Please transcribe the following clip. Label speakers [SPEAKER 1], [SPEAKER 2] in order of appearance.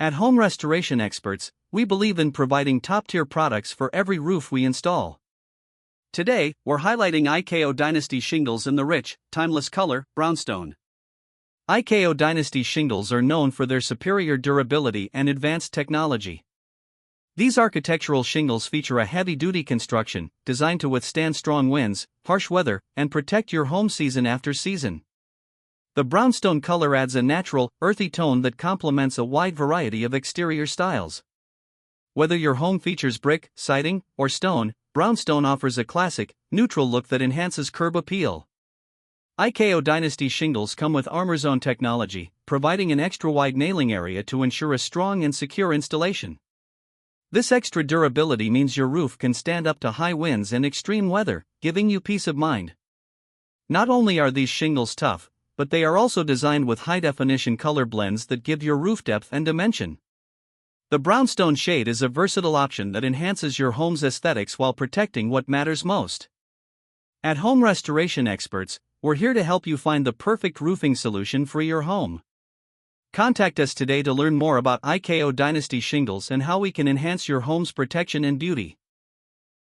[SPEAKER 1] At Home Restoration Experts, we believe in providing top-tier products for every roof we install. Today, we're highlighting IKO Dynasty shingles in the rich, timeless color, Brownstone. IKO Dynasty shingles are known for their superior durability and advanced technology. These architectural shingles feature a heavy-duty construction designed to withstand strong winds, harsh weather, and protect your home season after season. The Brownstone color adds a natural, earthy tone that complements a wide variety of exterior styles. Whether your home features brick, siding, or stone, Brownstone offers a classic, neutral look that enhances curb appeal. IKO Dynasty shingles come with ArmorZone technology, providing an extra-wide nailing area to ensure a strong and secure installation. This extra durability means your roof can stand up to high winds and extreme weather, giving you peace of mind. Not only are these shingles tough, but they are also designed with high-definition color blends that give your roof depth and dimension. The Brownstone shade is a versatile option that enhances your home's aesthetics while protecting what matters most. At Home Restoration Experts, we're here to help you find the perfect roofing solution for your home. Contact us today to learn more about IKO Dynasty shingles and how we can enhance your home's protection and beauty.